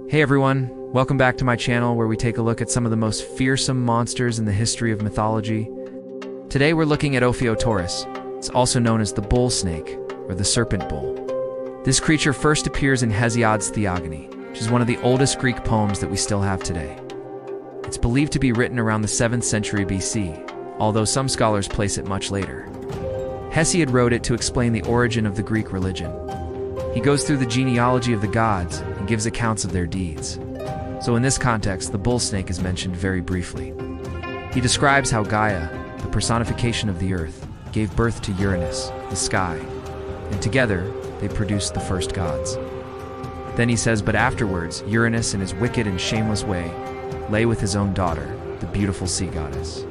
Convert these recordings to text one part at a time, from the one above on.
Hey everyone, welcome back to my channel where we take a look at some of the most fearsome monsters in the history of mythology. Today we're looking at Ophiotaurus. It's also known as the bull snake, or the serpent bull. This creature first appears in Hesiod's Theogony, which is one of the oldest Greek poems that we still have today. It's believed to be written around the 7th century BC, although some scholars place it much later. Hesiod wrote it to explain the origin of the Greek religion. He goes through the genealogy of the gods and gives accounts of their deeds. So in this context, the bull snake is mentioned very briefly. He describes how Gaia, the personification of the earth, gave birth to Uranus, the sky, and together they produced the first gods. Then he says, but afterwards, Uranus in his wicked and shameless way lay with his own daughter, the beautiful sea goddess.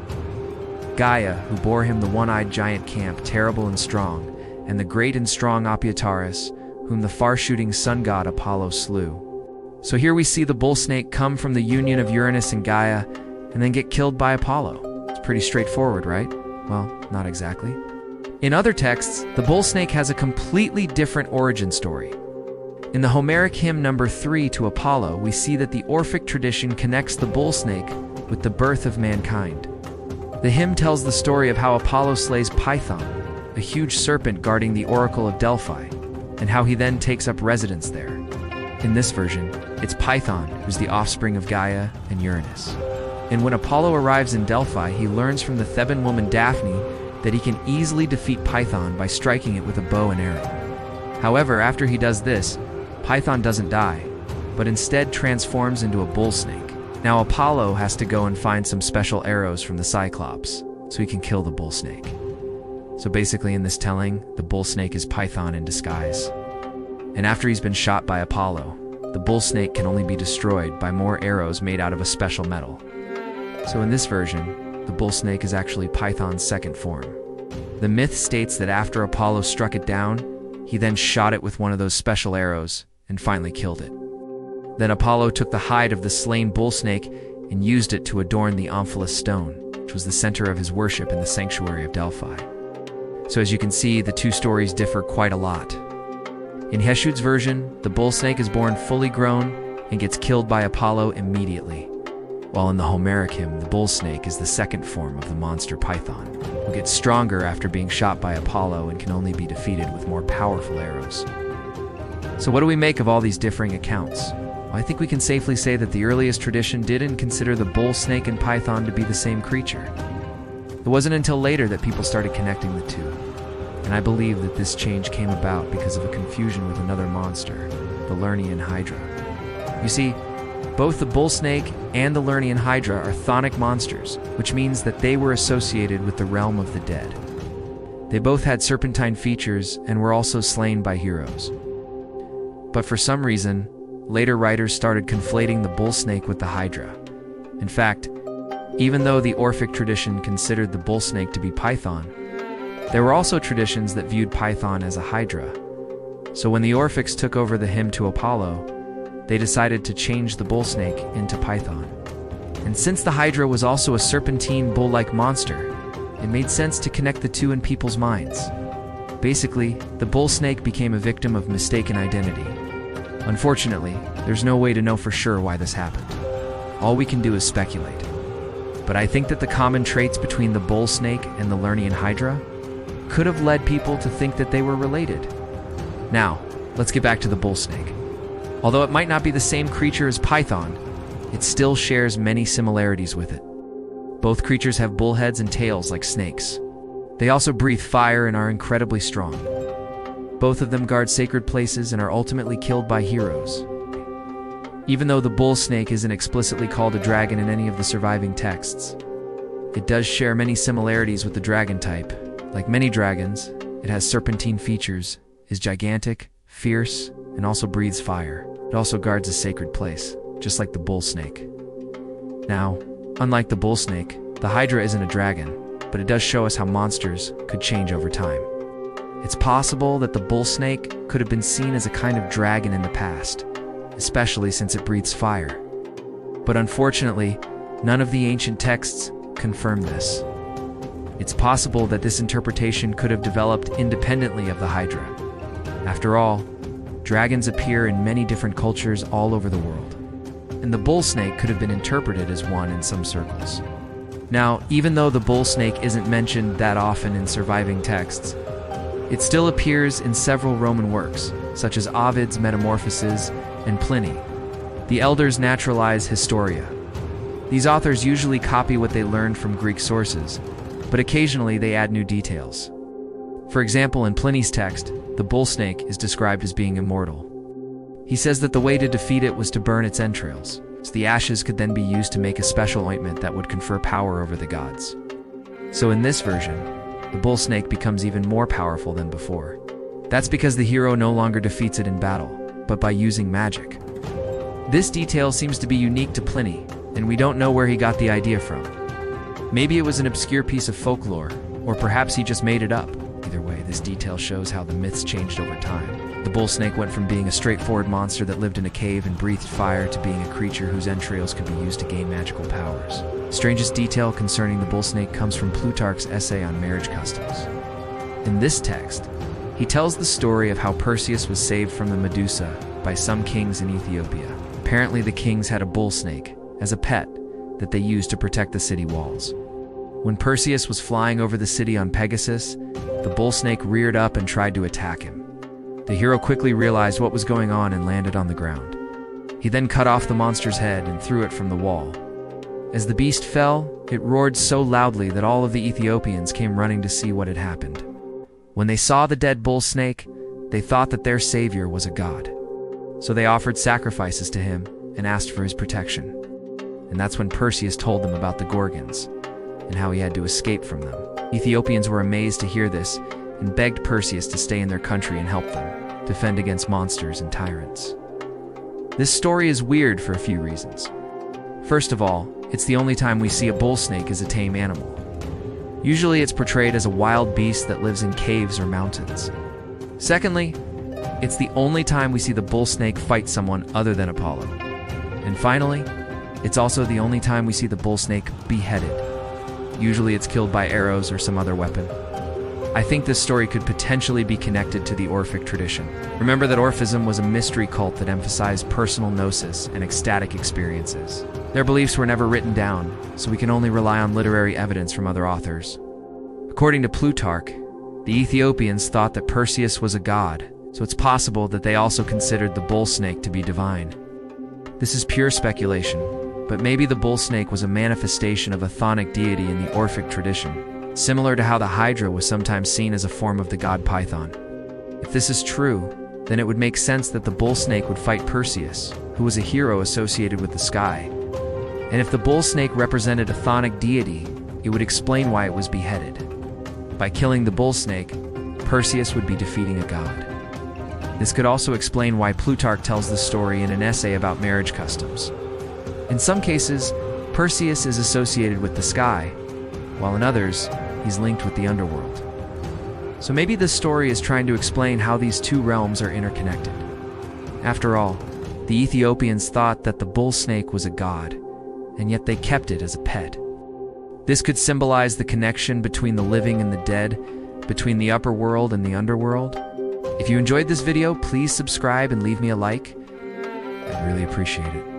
Gaia, who bore him the one-eyed giant Camp, terrible and strong, and the great and strong Ophiotaurus, whom the far-shooting sun god Apollo slew. So here we see the bull snake come from the union of Uranus and Gaia, and then get killed by Apollo. It's pretty straightforward, right? Well, not exactly. In other texts, the bull snake has a completely different origin story. In the Homeric hymn number 3 to Apollo, we see that the Orphic tradition connects the bull snake with the birth of mankind. The hymn tells the story of how Apollo slays Python, a huge serpent guarding the oracle of Delphi, and how he then takes up residence there. In this version, it's Python who's the offspring of Gaia and Uranus. And when Apollo arrives in Delphi, he learns from the Theban woman Daphne that he can easily defeat Python by striking it with a bow and arrow. However, after he does this, Python doesn't die, but instead transforms into a bull snake. Now Apollo has to go and find some special arrows from the Cyclops, so he can kill the bull snake. So basically in this telling, the bull snake is Python in disguise. And after he's been shot by Apollo, the bull snake can only be destroyed by more arrows made out of a special metal. So in this version, the bull snake is actually Python's second form. The myth states that after Apollo struck it down, he then shot it with one of those special arrows and finally killed it. Then Apollo took the hide of the slain bull snake and used it to adorn the Olympus stone, which was the center of his worship in the sanctuary of Delphi. So as you can see, the two stories differ quite a lot. In Hesiod's version, the bull snake is born fully grown and gets killed by Apollo immediately, while in the Homeric hymn, the bull snake is the second form of the monster Python, who gets stronger after being shot by Apollo and can only be defeated with more powerful arrows. So what do we make of all these differing accounts? Well, I think we can safely say that the earliest tradition didn't consider the bull snake and Python to be the same creature. It wasn't until later that people started connecting the two, and I believe that this change came about because of a confusion with another monster, the Lernaean Hydra. You see, both the bull snake and the Lernaean Hydra are chthonic monsters, which means that they were associated with the realm of the dead. They both had serpentine features and were also slain by heroes. But for some reason, later writers started conflating the bull snake with the Hydra. In fact, even though the Orphic tradition considered the bull snake to be Python, there were also traditions that viewed Python as a Hydra. So when the Orphics took over the hymn to Apollo, they decided to change the bull snake into Python. And since the Hydra was also a serpentine bull-like monster, it made sense to connect the two in people's minds. Basically, the bull snake became a victim of mistaken identity. Unfortunately, there's no way to know for sure why this happened. All we can do is speculate. But I think that the common traits between the bull snake and the Lernaean Hydra could have led people to think that they were related. Now, let's get back to the bull snake. Although it might not be the same creature as Python, it still shares many similarities with it. Both creatures have bull heads and tails like snakes. They also breathe fire and are incredibly strong. Both of them guard sacred places and are ultimately killed by heroes. Even though the bull snake isn't explicitly called a dragon in any of the surviving texts, it does share many similarities with the dragon type. Like many dragons, it has serpentine features, is gigantic, fierce, and also breathes fire. It also guards a sacred place, just like the bull snake. Now, unlike the bull snake, the Hydra isn't a dragon, but it does show us how monsters could change over time. It's possible that the bull snake could have been seen as a kind of dragon in the past, especially since it breathes fire. But unfortunately, none of the ancient texts confirm this. It's possible that this interpretation could have developed independently of the Hydra. After all, dragons appear in many different cultures all over the world. and the bull snake could have been interpreted as one in some circles. Now, even though the bull snake isn't mentioned that often in surviving texts, it still appears in several Roman works, such as Ovid's Metamorphoses and Pliny. The elders naturalize Historia. These authors usually copy what they learned from Greek sources, but occasionally they add new details. For example, in Pliny's text, the bull snake is described as being immortal. He says that the way to defeat it was to burn its entrails, so the ashes could then be used to make a special ointment that would confer power over the gods. So in this version, the bull snake becomes even more powerful than before. That's because the hero no longer defeats it in battle, but by using magic. This detail seems to be unique to Pliny, and we don't know where he got the idea from. Maybe it was an obscure piece of folklore, or perhaps he just made it up. Either way, this detail shows how the myths changed over time. The bull snake went from being a straightforward monster that lived in a cave and breathed fire to being a creature whose entrails could be used to gain magical powers. The strangest detail concerning the bull snake comes from Plutarch's essay on marriage customs. In this text, he tells the story of how Perseus was saved from the Medusa by some kings in Ethiopia. Apparently, the kings had a bull snake as a pet that they used to protect the city walls. When Perseus was flying over the city on Pegasus, the bull snake reared up and tried to attack him. The hero quickly realized what was going on and landed on the ground. He then cut off the monster's head and threw it from the wall. As the beast fell, it roared so loudly that all of the Ethiopians came running to see what had happened. When they saw the dead bull snake, they thought that their savior was a god. So they offered sacrifices to him and asked for his protection. And that's when Perseus told them about the Gorgons and how he had to escape from them. Ethiopians were amazed to hear this and begged Perseus to stay in their country and help them defend against monsters and tyrants. This story is weird for a few reasons. First of all, it's the only time we see a bull snake as a tame animal. Usually it's portrayed as a wild beast that lives in caves or mountains. Secondly, it's the only time we see the bull snake fight someone other than Apollo. And finally, it's also the only time we see the bull snake beheaded. Usually it's killed by arrows or some other weapon. I think this story could potentially be connected to the Orphic tradition. Remember that Orphism was a mystery cult that emphasized personal gnosis and ecstatic experiences. Their beliefs were never written down, so we can only rely on literary evidence from other authors. According to Plutarch, the Ethiopians thought that Perseus was a god, so it's possible that they also considered the bull snake to be divine. This is pure speculation, but maybe the bull snake was a manifestation of a chthonic deity in the Orphic tradition, similar to how the Hydra was sometimes seen as a form of the god Python. If this is true, then it would make sense that the bull snake would fight Perseus, who was a hero associated with the sky. And if the bull snake represented a chthonic deity, it would explain why it was beheaded. By killing the bull snake, Perseus would be defeating a god. This could also explain why Plutarch tells the story in an essay about marriage customs. In some cases, Perseus is associated with the sky, while in others, he's linked with the underworld. So maybe this story is trying to explain how these two realms are interconnected. After all, the Ethiopians thought that the bull snake was a god, and yet they kept it as a pet. This could symbolize the connection between the living and the dead, between the upper world and the underworld. If you enjoyed this video, please subscribe and leave me a like. I'd really appreciate it.